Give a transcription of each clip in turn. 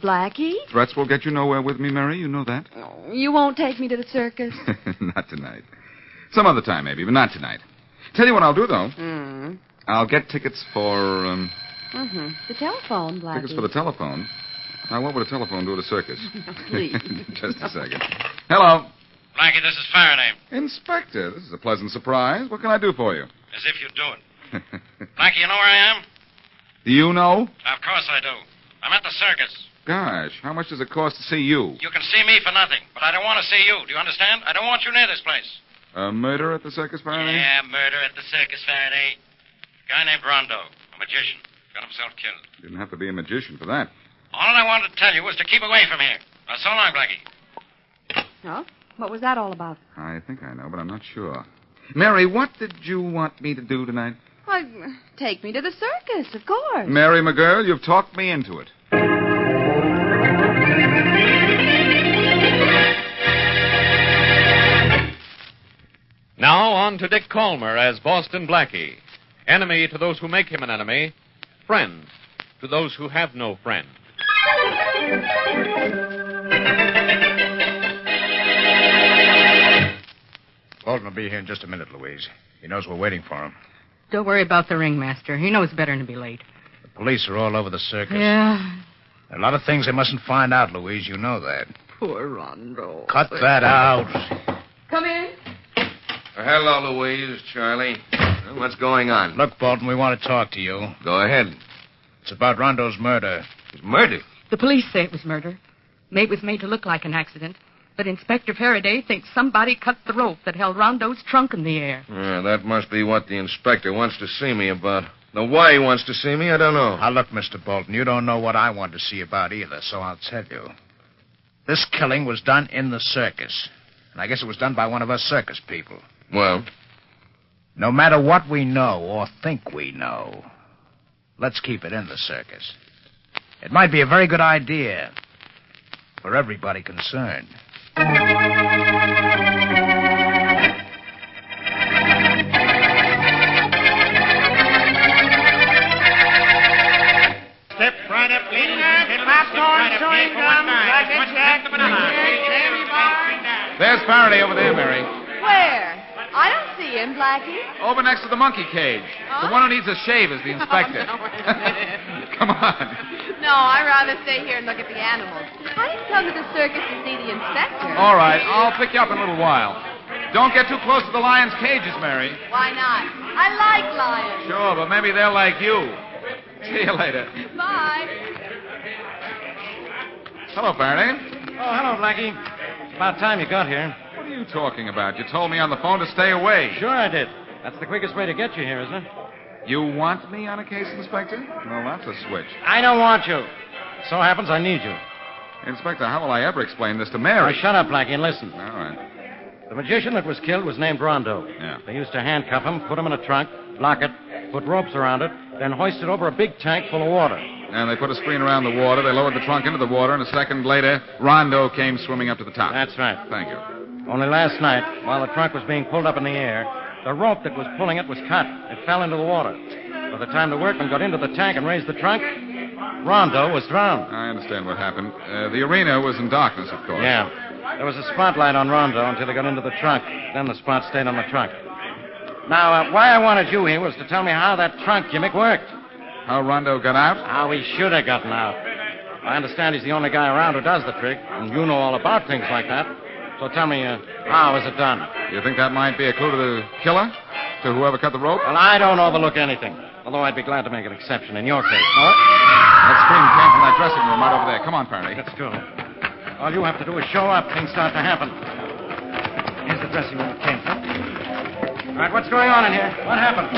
Blackie. Threats will get you nowhere with me, Mary. You know that. Oh, you won't take me to the circus? Not tonight. Some other time, maybe, but not tonight. Tell you what I'll do, though. I'll get tickets for, The telephone, Blackie. Tickets for the telephone? Now, what would a telephone do at a circus? Please. Just a second. Hello. Blackie, this is Faraday. Inspector, this is a pleasant surprise. What can I do for you? As if you'd do it. Blackie, you know where I am? Do you know? Of course I do. I'm at the circus. Gosh, how much does it cost to see you? You can see me for nothing, but I don't want to see you. Do you understand? I don't want you near this place. Murder at the circus, Faraday? Yeah, murder at the circus, Faraday. A guy named Rondo, a magician, got himself killed. Didn't have to be a magician for that. All I wanted to tell you was to keep away from here. Now, so long, Blackie. Oh? What was that all about? I think I know, but I'm not sure. Mary, what did you want me to do tonight? Why, take me to the circus, of course. Mary, my girl, you've talked me into it. Now on to Dick Calmer as Boston Blackie. Enemy to those who make him an enemy. Friend to those who have no friend. Bolton will be here in just a minute, Louise. He knows we're waiting for him. Don't worry about the ringmaster. He knows better than to be late. The police are all over the circus. Yeah. There are a lot of things they mustn't find out, Louise. You know that. Poor Rondo. Cut that out. Come in. Hello, Louise, Charlie. Well, what's going on? Look, Bolton, we want to talk to you. Go ahead. It's about Rondo's murder. His murder? The police say it was murder. It was made to look like an accident. But Inspector Faraday thinks somebody cut the rope that held Rondo's trunk in the air. Yeah, that must be what the inspector wants to see me about. Now, why he wants to see me, I don't know. Now, look, Mr. Bolton, you don't know what I want to see about either, so I'll tell you. This killing was done in the circus. And I guess it was done by one of us circus people. Well? No matter what we know or think we know, let's keep it in the circus. It might be a very good idea for everybody concerned. Step right up, ladies. Popcorn, chewing gum, There's Faraday over there, Mary. Where? I don't see him, Blackie. Over next to the monkey cage. Huh? The one who needs a shave is the inspector. Oh, no, wait a minute. Come on. No, I'd rather stay here and look at the animals. I didn't come to the circus to see the inspector. All right, I'll pick you up in a little while. Don't get too close to the lions' cages, Mary. Why not? I like lions. Sure, but maybe they're like you. See you later. Bye. Hello, Faraday. Oh, hello, Blackie. It's about time you got here. What are you talking about? You told me on the phone to stay away. Sure I did. That's the quickest way to get you here, isn't it? You want me on a case, Inspector? Well, that's a switch. I don't want you. So happens I need you. Inspector, how will I ever explain this to Mary? Now, shut up, Blackie, and listen. All right. The magician that was killed was named Rondo. Yeah. They used to handcuff him, put him in a trunk, lock it, put ropes around it, then hoist it over a big tank full of water. And they put a screen around the water. They lowered the trunk into the water, and a second later, Rondo came swimming up to the top. That's right. Thank you. Only last night, while the trunk was being pulled up in the air, the rope that was pulling it was cut. It fell into the water. By the time the workmen got into the tank and raised the trunk, Rondo was drowned. I understand what happened. The arena was in darkness, of course. Yeah. There was a spotlight on Rondo until they got into the trunk. Then the spot stayed on the trunk. Now, why I wanted you here was to tell me how that trunk gimmick worked. How Rondo got out? How he should have gotten out. I understand he's the only guy around who does the trick, and you know all about things like that. So tell me, how was it done? You think that might be a clue to the killer? To whoever cut the rope? Well, I don't overlook anything. Although I'd be glad to make an exception in your case. No? That scream came from that dressing room right over there. Come on, Faraday. Let's go. All you have to do is show up. Things start to happen. Here's the dressing room it came from. All right, what's going on in here? What happened?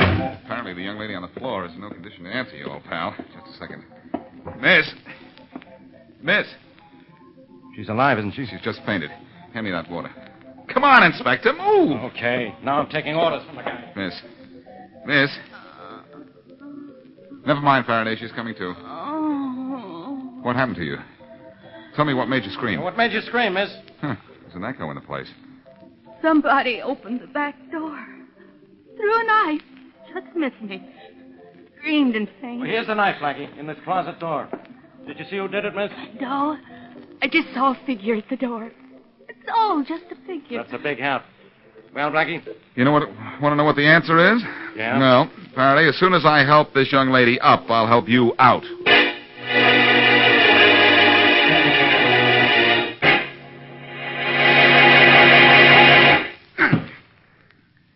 Apparently the young lady on the floor is in no condition to answer you, old pal. Just a second. Miss. She's alive, isn't she? She's just fainted. Hand me that water. Come on, Inspector, move! Okay. Now I'm taking orders from the guy. Miss. Never mind, Faraday. She's coming to. Oh. What happened to you? Tell me what made you scream. What made you scream, miss? There's an echo in the place. Somebody opened the back door. Threw a knife. Just missed me. Screamed and fainted. Well, here's the knife, Blackie, in this closet door. Did you see who did it, miss? No, I just saw a figure at the door. It's all just a figure. That's a big help. Well, Blackie? You know what? Want to know what the answer is? Yeah? No. Faraday, as soon as I help this young lady up, I'll help you out.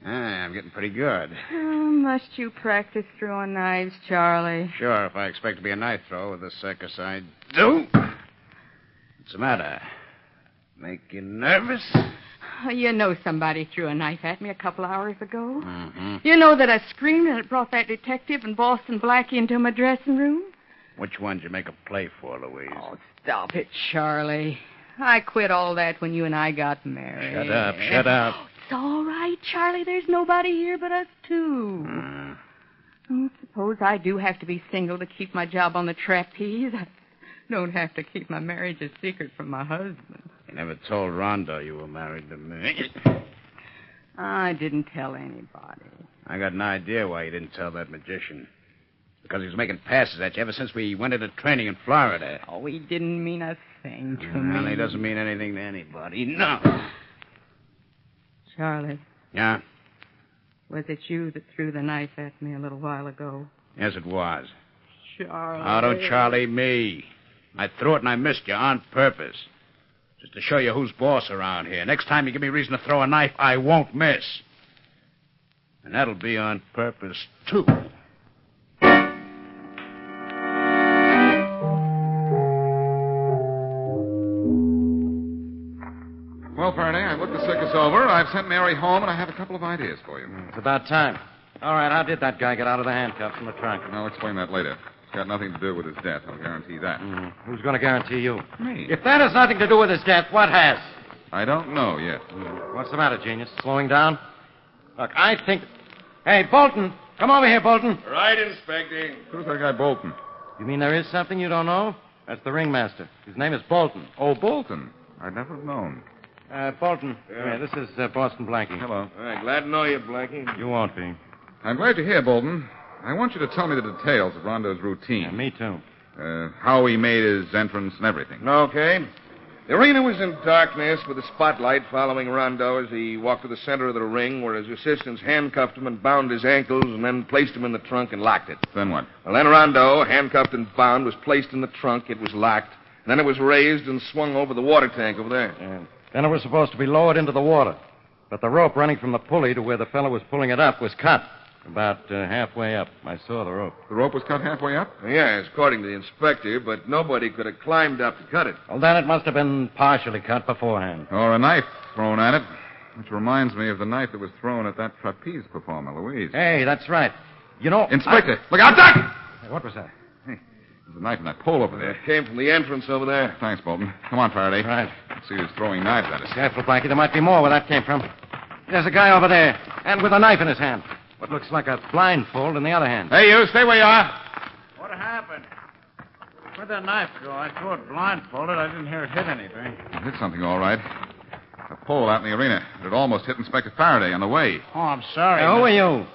I'm getting pretty good. Must you practice throwing knives, Charlie? Sure, if I expect to be a knife thrower with this circus, I do. What's the matter? Make you nervous? You know somebody threw a knife at me a couple hours ago. Mm-hmm. You know that I screamed and it brought that detective and Boston Blackie into my dressing room? Which one did you make a play for, Louise? Oh, stop it, Charlie. I quit all that when you and I got married. Shut up, shut up. It's all right, Charlie. There's nobody here but us two. Suppose I do have to be single to keep my job on the trapeze. I don't have to keep my marriage a secret from my husband. You never told Rondo you were married to me. I didn't tell anybody. I got an idea why you didn't tell that magician. Because he was making passes at you ever since we went into training in Florida. Oh, he didn't mean a thing to me. Well, he doesn't mean anything to anybody. No. Charlie. Yeah? Was it you that threw the knife at me a little while ago? Yes, it was. Charlie. Oh, don't Charlie me. I threw it and I missed you on purpose. Just to show you who's boss around here. Next time you give me reason to throw a knife, I won't miss. And that'll be on purpose, too. Well, Faraday, I've looked the circus over. I've sent Mary home, and I have a couple of ideas for you. It's about time. All right, how did that guy get out of the handcuffs from the trunk? I'll explain that later. It's got nothing to do with his death. I'll guarantee that. Who's going to guarantee you? Me. If that has nothing to do with his death, what has? I don't know yet. What's the matter, genius? Slowing down? Look, I think... Hey, Bolton! Come over here, Bolton. Right, Inspector. Who's that guy Bolton? You mean there is something you don't know? That's the ringmaster. His name is Bolton. Oh, Bolton. I'd never have known. Bolton. Yeah, this is Boston Blackie. Hello. All right, glad to know you, Blackie. You won't be. I'm glad you're here, Bolton. I want you to tell me the details of Rondo's routine. Yeah, me too. How he made his entrance and everything. Okay. The arena was in darkness with a spotlight following Rondo as he walked to the center of the ring where his assistants handcuffed him and bound his ankles and then placed him in the trunk and locked it. Then what? Well, then Rondo, handcuffed and bound, was placed in the trunk. It was locked. Then it was raised and swung over the water tank over there. Yeah. Then it was supposed to be lowered into the water. But the rope running from the pulley to where the fellow was pulling it up was cut. About halfway up. I saw the rope. The rope was cut halfway up? Yes, according to the inspector, but nobody could have climbed up to cut it. Well, then it must have been partially cut beforehand. Or a knife thrown at it. Which reminds me of the knife that was thrown at that trapeze performer, Louise. Hey, that's right. You know... Inspector! Look out, Doc! Hey, what was that? Hey, there's a knife in that pole over there. It came from the entrance over there. Thanks, Bolton. Come on, Faraday. Right. Let's see who's throwing knives at us. Careful, Blackie. There might be more where that came from. There's a guy over there, and with a knife in his hand. What looks like a blindfold in the other hand. Hey, you, stay where you are. What happened? Where'd that knife go? I threw it blindfolded. I didn't hear it hit anything. It hit something all right. A pole out in the arena. It almost hit Inspector Faraday on the way. Oh, I'm sorry. Who are you?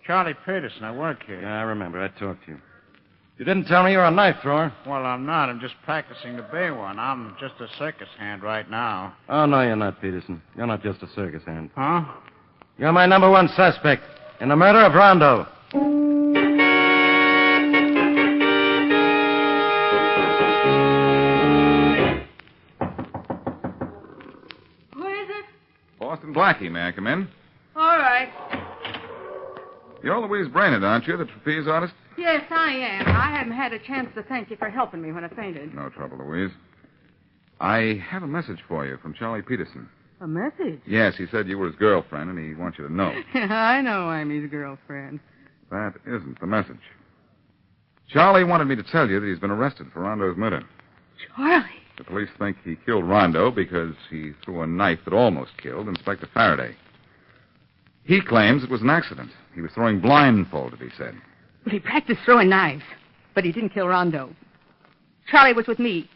Charlie Peterson. I work here. Yeah, I remember. I talked to you. You didn't tell me you're a knife thrower. Well, I'm not. I'm just practicing to be one. I'm just a circus hand right now. Oh, no, you're not, Peterson. You're not just a circus hand. Huh? You're my number one suspect in the murder of Rondo. Who is it? Boston Blackie, may I come in? All right. You're Louise Brainerd, aren't you, the trapeze artist? Yes, I am. I haven't had a chance to thank you for helping me when I fainted. No trouble, Louise. I have a message for you from Charlie Peterson. A message? Yes, he said you were his girlfriend, and he wants you to know. I know I'm his girlfriend. That isn't the message. Charlie wanted me to tell you that he's been arrested for Rondo's murder. Charlie? The police think he killed Rondo because he threw a knife that almost killed Inspector Faraday. He claims it was an accident. He was throwing blindfolded, he said. Well, he practiced throwing knives, but he didn't kill Rondo. Charlie was with me,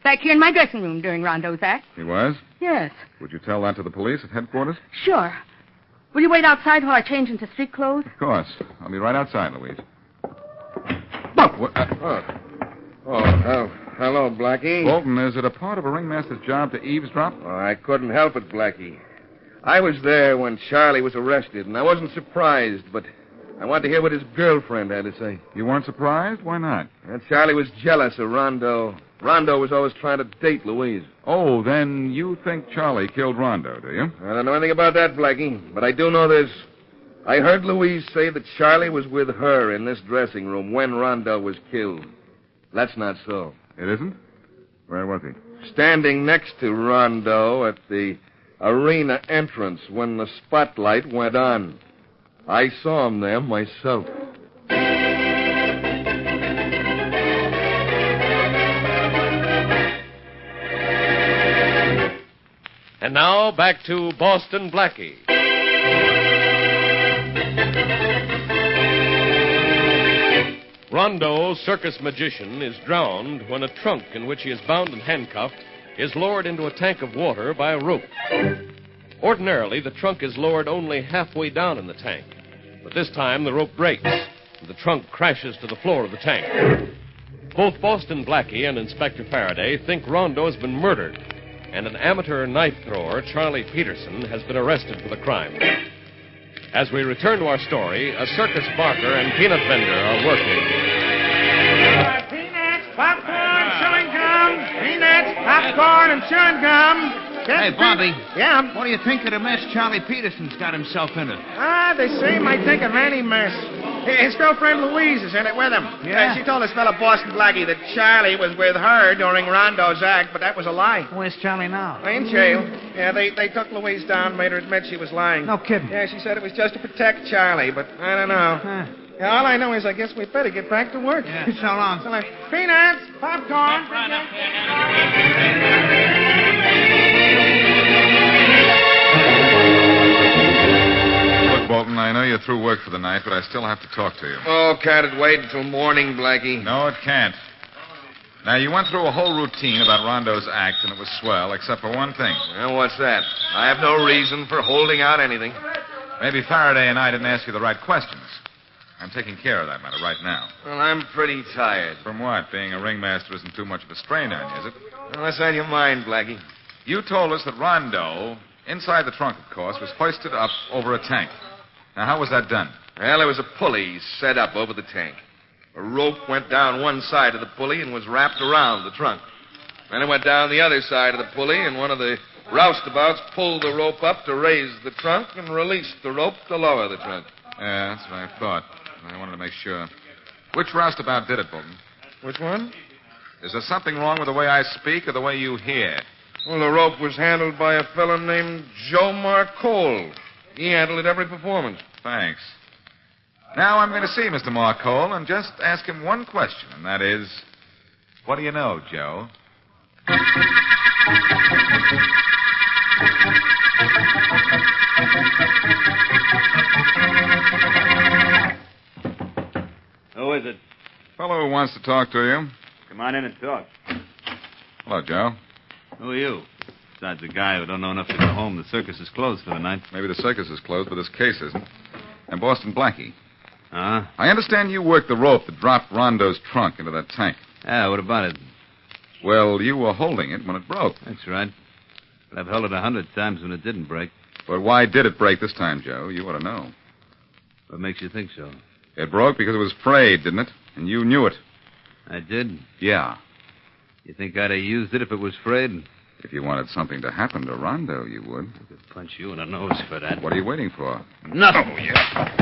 back here in my dressing room during Rondo's act. He was? Yes. Would you tell that to the police at headquarters? Sure. Will you wait outside while I change into street clothes? Of course. I'll be right outside, Louise. Oh, hello, Blackie. Bolton, is it a part of a ringmaster's job to eavesdrop? Oh, I couldn't help it, Blackie. I was there when Charlie was arrested, and I wasn't surprised, but I wanted to hear what his girlfriend had to say. You weren't surprised? Why not? Charlie was jealous of Rondo. Rondo was always trying to date Louise. Oh, then you think Charlie killed Rondo, do you? I don't know anything about that, Blackie, but I do know this. I heard Louise say that Charlie was with her in this dressing room when Rondo was killed. That's not so. It isn't? Where was he? Standing next to Rondo at the arena entrance when the spotlight went on. I saw him there myself. And now, back to Boston Blackie. Rondo, circus magician, is drowned when a trunk in which he is bound and handcuffed is lowered into a tank of water by a rope. Ordinarily, the trunk is lowered only halfway down in the tank. But this time, the rope breaks, and the trunk crashes to the floor of the tank. Both Boston Blackie and Inspector Faraday think Rondo has been murdered, and an amateur knife thrower, Charlie Peterson, has been arrested for the crime. As we return to our story, a circus barker and peanut vendor are working. Peanuts, popcorn, chewing gum. Peanuts, popcorn, and chewing gum. Hey, Bobby. Yeah? What do you think of the mess Charlie Peterson's got himself into? They say he might think of any mess. His girlfriend Louise is in it with him. Yeah? She told this fellow Boston Blackie that Charlie was with her during Rondo's act, but that was a lie. Where's Charlie now? In jail. Yeah, they took Louise down, made her admit she was lying. No kidding. Yeah, she said it was just to protect Charlie, but I don't know. Huh. Yeah, all I know is I guess we better get back to work. Yeah. So long. So long. Peanuts, popcorn. Look, Bolton, I know you're through work for the night, but I still have to talk to you. Oh, can't it wait until morning, Blackie? No, it can't. Now, you went through a whole routine about Rondo's act, and it was swell, except for one thing. Well, what's that? I have no reason for holding out anything. Maybe Faraday and I didn't ask you the right questions. I'm taking care of that matter right now. Well, I'm pretty tired. From what? Being a ringmaster isn't too much of a strain on you, is it? Well, what's on your mind, Blackie? You told us that Rondo, inside the trunk, of course, was hoisted up over a tank. Now, how was that done? Well, there was a pulley set up over the tank. A rope went down one side of the pulley and was wrapped around the trunk. Then it went down the other side of the pulley, and one of the roustabouts pulled the rope up to raise the trunk and released the rope to lower the trunk. Yeah, that's what I thought. I wanted to make sure. Which roustabout did it, Bolton? Which one? Is there something wrong with the way I speak or the way you hear? Well, the rope was handled by a fellow named Joe Marcole. He handled it every performance. Thanks. Now I'm going to see Mr. Marcole and just ask him one question, and that is, what do you know, Joe? Who is it? Fellow who wants to talk to you. Come on in and talk. Hello, Joe. Who are you? Besides a guy who don't know enough to go home, the circus is closed for the night. Maybe the circus is closed, but this case isn't. I'm Boston Blackie. Huh? I understand you worked the rope that dropped Rondo's trunk into that tank. Yeah, what about it? Well, you were holding it when it broke. That's right. But I've held it 100 times when it didn't break. But why did it break this time, Joe? You ought to know. What makes you think so? It broke because it was frayed, didn't it? And you knew it. I did? Yeah. You think I'd have used it if it was frayed? If you wanted something to happen to Rondo, you would. I could punch you in the nose for that. What are you waiting for? Nothing. Oh, yeah.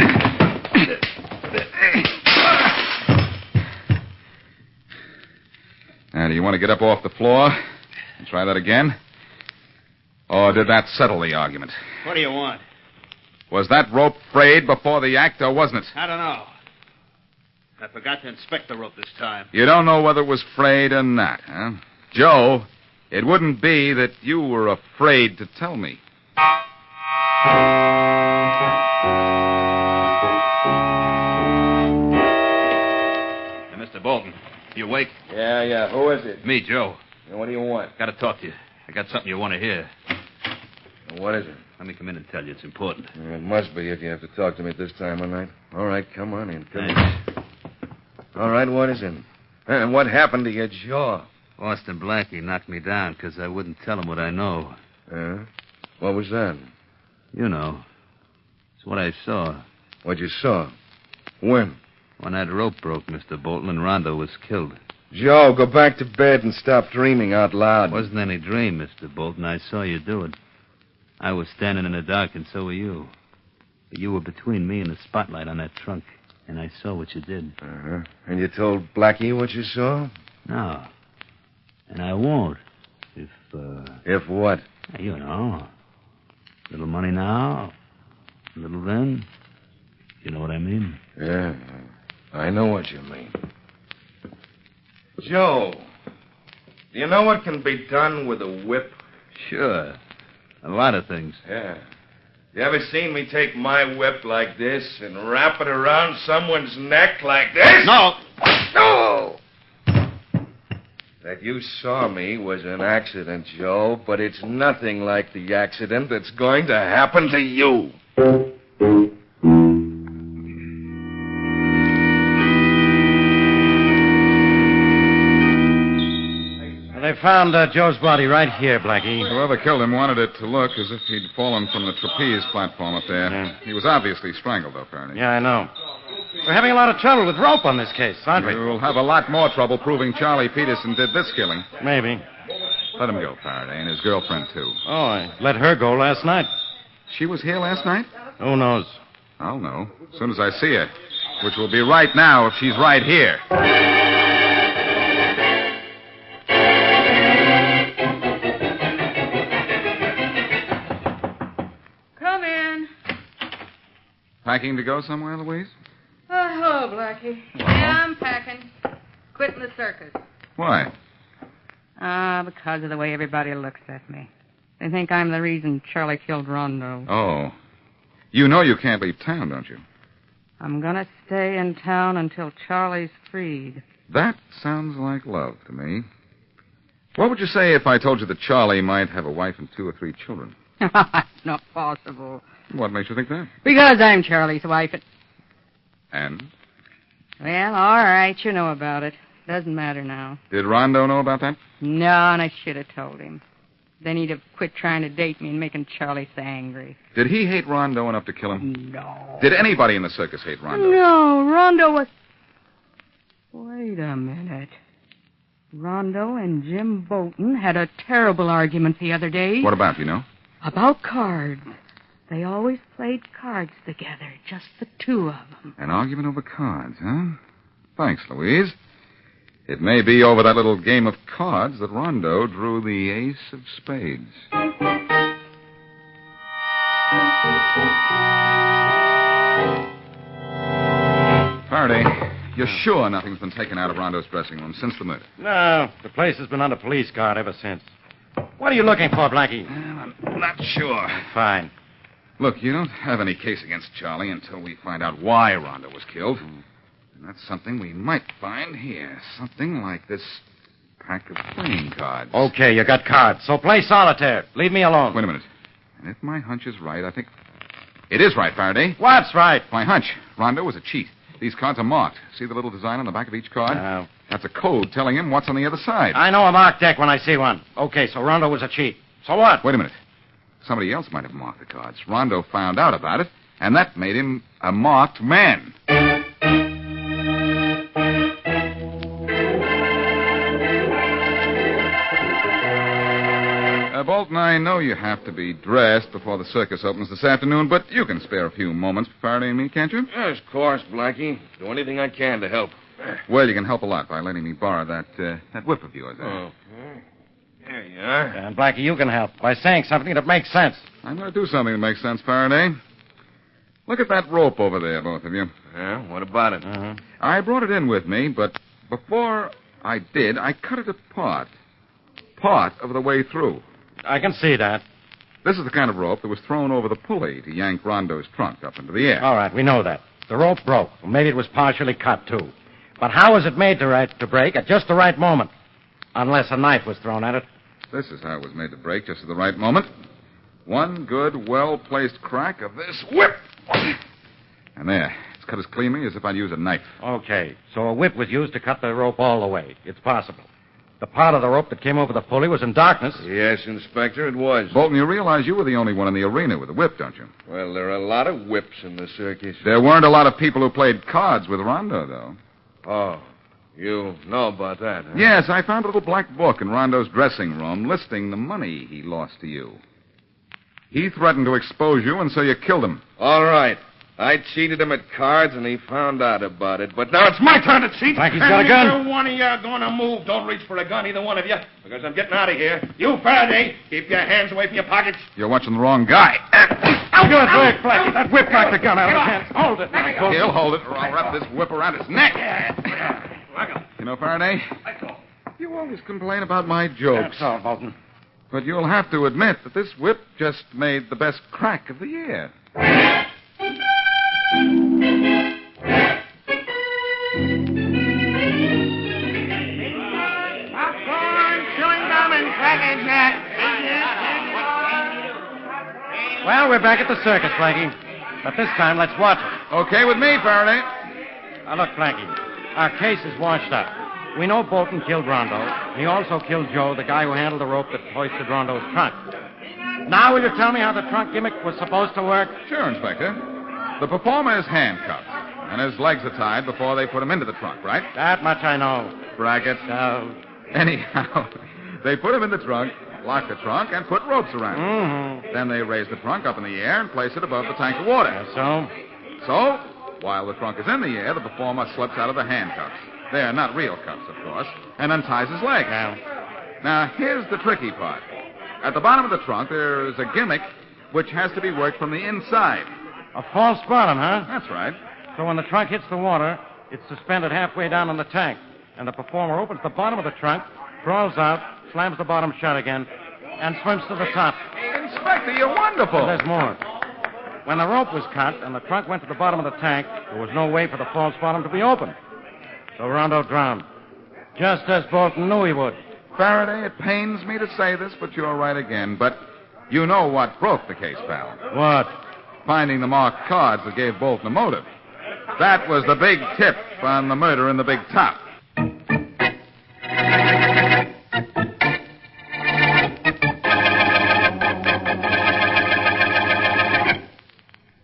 Now, do you want to get up off the floor and try that again? Or did that settle the argument? What do you want? Was that rope frayed before the act, or wasn't it? I don't know. I forgot to inspect the rope this time. You don't know whether it was frayed or not, huh? Joe, it wouldn't be that you were afraid to tell me. Hey, Mr. Bolton, you awake? Yeah. Who is it? Me, Joe. And what do you want? Got to talk to you. I got something you want to hear. What is it? Let me come in and tell you. It's important. It must be if you have to talk to me at this time of night. All right, come on in. Come Thanks. in. All right, what is it? And what happened to your jaw? Austin Blackie knocked me down because I wouldn't tell him what I know. What was that? You know. It's what I saw. What you saw? When? When that rope broke, Mr. Bolton, and Rondo was killed. Joe, go back to bed and stop dreaming out loud. It wasn't any dream, Mr. Bolton. I saw you do it. I was standing in the dark, and so were you. But you were between me and the spotlight on that trunk, and I saw what you did. Uh-huh. And you told Blackie what you saw? No. And I won't. If what? You know. Little money now, little then. You know what I mean? Yeah, I know what you mean. Joe, do you know what can be done with a whip? Sure. A lot of things. Yeah. You ever seen me take my whip like this and wrap it around someone's neck like this? No! No! That you saw me was an accident, Joe, but it's nothing like the accident that's going to happen to you. They found Joe's body right here, Blackie. Whoever killed him wanted it to look as if he'd fallen from the trapeze platform up there. Yeah. He was obviously strangled, though, Faraday. Yeah, I know. We're having a lot of trouble with rope on this case, aren't we? We'll have a lot more trouble proving Charlie Peterson did this killing. Maybe. Let him go, Faraday, and his girlfriend, too. Oh, I let her go last night. She was here last night? Who knows? I'll know. As soon as I see her. Which will be right now if she's right here. Come in. Packing to go somewhere, Louise? Oh, hello, Blackie. Yeah, I'm packing. Quitting the circus. Why? Because of the way everybody looks at me. They think I'm the reason Charlie killed Rondo. Oh. You know you can't leave town, don't you? I'm gonna stay in town until Charlie's freed. That sounds like love to me. What would you say if I told you that Charlie might have a wife and 2 or 3 children? It's not possible. What makes you think that? Because I'm Charlie's wife. And? Well, all right, you know about it. Doesn't matter now. Did Rondo know about that? No, and I should have told him. Then he'd have quit trying to date me and making Charlie so angry. Did he hate Rondo enough to kill him? No. Did anybody in the circus hate Rondo? No, Rondo was... Wait a minute. Rondo and Jim Bolton had a terrible argument the other day. What about, you know? About cards. They always played cards together, just the 2 of them. An argument over cards, huh? Thanks, Louise. It may be over that little game of cards that Rondo drew the ace of spades. Faraday, you're sure nothing's been taken out of Rondo's dressing room since the murder? No, the place has been under police guard ever since. What are you looking for, Blackie? I'm not sure. Fine. Look, you don't have any case against Charlie until we find out why Rondo was killed. And that's something we might find here. Something like this pack of playing cards. Okay, you got cards, so play solitaire. Leave me alone. Wait a minute. And if my hunch is right, I think... It is right, Faraday. What's right? My hunch. Rondo was a cheat. These cards are marked. See the little design on the back of each card? No. That's a code telling him what's on the other side. I know a marked deck when I see one. Okay, so Rondo was a cheat. So what? Wait a minute. Somebody else might have marked the cards. Rondo found out about it, and that made him a marked man. Bolton, I know you have to be dressed before the circus opens this afternoon, but you can spare a few moments for Faraday and me, can't you? Yes, of course, Blackie. Do anything I can to help. Well, you can help a lot by letting me borrow that whip of yours. Okay. There you are. And Blackie, you can help by saying something that makes sense. I'm going to do something that makes sense, Faraday. Look at that rope over there, both of you. Yeah, what about it? I brought it in with me, but before I did, I cut it apart. Part of the way through. I can see that. This is the kind of rope that was thrown over the pulley to yank Rondo's trunk up into the air. All right, we know that. The rope broke. Well, maybe it was partially cut, too. But how was it made to break at just the right moment? Unless a knife was thrown at it. This is how it was made to break, just at the right moment. One good, well-placed crack of this whip. And there. It's It's cut as cleanly as if I'd use a knife. Okay, so a whip was used to cut the rope all the way. It's possible. The part of the rope that came over the pulley was in darkness. Yes, Inspector, it was. Bolton, you realize you were the only one in the arena with a whip, don't you? Well, there are a lot of whips in the circus. There weren't a lot of people who played cards with Rondo, though. Oh, you know about that, huh? Yes, I found a little black book in Rondo's dressing room listing the money he lost to you. He threatened to expose you, and so you killed him. All right. I cheated him at cards, and he found out about it. But now it's my turn to cheat. Blackie's got a gun. Either one of you are going to move. Don't reach for a gun, either one of you, because I'm getting out of here. You, Faraday, keep your hands away from your pockets. You're watching the wrong guy. Good work, Blackie. That whip knocked the gun out of his hands. Hold it. He'll hold it, or I'll wrap this whip around his neck. You know, Faraday, you always complain about my jokes. That's all, Bolton. But you'll have to admit that this whip just made the best crack of the year. Popcorn, chewing gum, and Cracker Jack. Well, we're back at the circus, Blackie. But this time, let's watch it. Okay with me, Faraday. Now, look, Blackie. Our case is washed up. We know Bolton killed Rondo. He also killed Joe, the guy who handled the rope that hoisted Rondo's trunk. Now, will you tell me how the trunk gimmick was supposed to work? Sure, Inspector. The performer is handcuffed, and his legs are tied before they put him into the trunk, right? That much I know. Brackets. Anyhow, they put him in the trunk, lock the trunk, and put ropes around it. Mm-hmm. Then they raise the trunk up in the air and place it above the tank of water. So, while the trunk is in the air, the performer slips out of the handcuffs. They're not real cuffs, of course, and unties his legs. Now, here's the tricky part. At the bottom of the trunk, there is a gimmick which has to be worked from the inside. A false bottom, huh? That's right. So when the trunk hits the water, it's suspended halfway down in the tank. And the performer opens the bottom of the trunk, crawls out, slams the bottom shut again, and swims to the top. Inspector, you're wonderful. And there's more. When the rope was cut and the trunk went to the bottom of the tank, there was no way for the false bottom to be opened. So Rondo drowned. Just as Bolton knew he would. Faraday, it pains me to say this, but you're right again. But you know what broke the case, pal. What? Finding the marked cards that gave Bolton a motive. That was the big tip on the murder in the big top.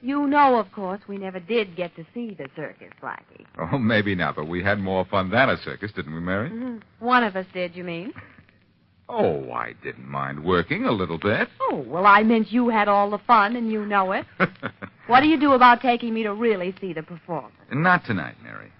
You know, of course, we never did get to see the circus, Blackie. Oh, maybe not, but we had more fun than a circus, didn't we, Mary? Mm-hmm. One of us did, you mean? Oh, I didn't mind working a little bit. Oh, well, I meant you had all the fun, and you know it. What do you do about taking me to really see the performance? Not tonight, Mary.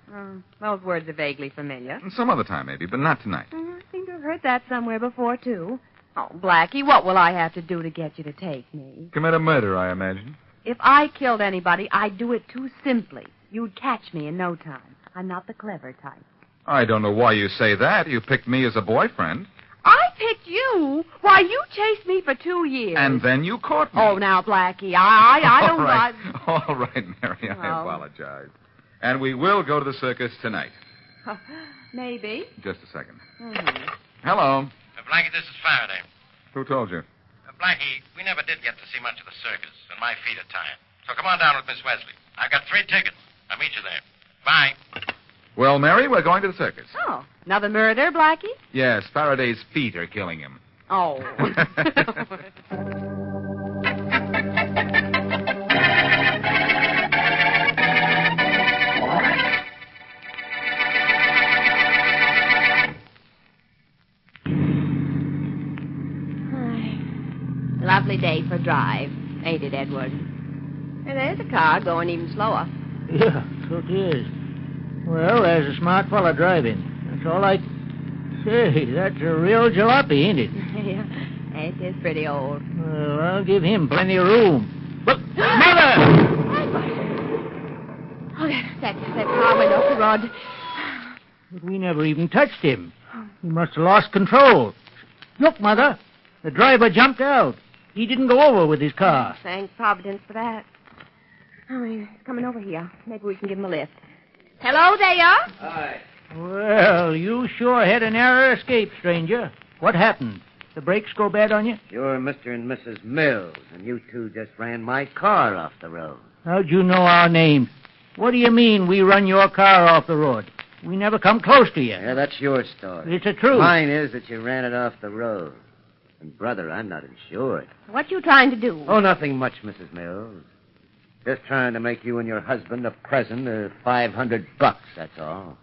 Those words are vaguely familiar. Some other time, maybe, but not tonight. I seem to have heard that somewhere before, too. Oh, Blackie, what will I have to do to get you to take me? Commit a murder, I imagine. If I killed anybody, I'd do it too simply. You'd catch me in no time. I'm not the clever type. I don't know why you say that. You picked me as a boyfriend. I picked you? Why, you chased me for 2 years. And then you caught me. Oh, now, Blackie, I don't... All right, Mary, I apologize. And we will go to the circus tonight. Maybe. Just a second. Mm-hmm. Hello. Blackie, this is Faraday. Who told you? Blackie, we never did get to see much of the circus, and my feet are tired. So come on down with Miss Wesley. I've got 3 tickets. I'll meet you there. Bye. Well, Mary, we're going to the circus. Oh, another murder, Blackie? Yes, Faraday's feet are killing him. Oh. Lovely day for a drive, ain't it, Edward? And there's a car going even slower. Yeah, so it is. Well, there's a smart fella driving. That's all I... Say, that's a real jalopy, ain't it? Yeah, it is pretty old. Well, I'll give him plenty of room. But, Mother! Oh, that car went off the road. But we never even touched him. He must have lost control. Look, Mother. The driver jumped out. He didn't go over with his car. Thank Providence for that. Oh, he's coming over here. Maybe we can give him a lift. Hello there. Hi. Well, you sure had a narrow escape, stranger. What happened? The brakes go bad on you? You're Mr. and Mrs. Mills, and you two just ran my car off the road. How'd you know our names? What do you mean we run your car off the road? We never come close to you. Yeah, that's your story. It's the truth. Mine is that you ran it off the road. And, brother, I'm not insured. What you trying to do? Oh, nothing much, Mrs. Mills. Just trying to make you and your husband a present of $500, that's all.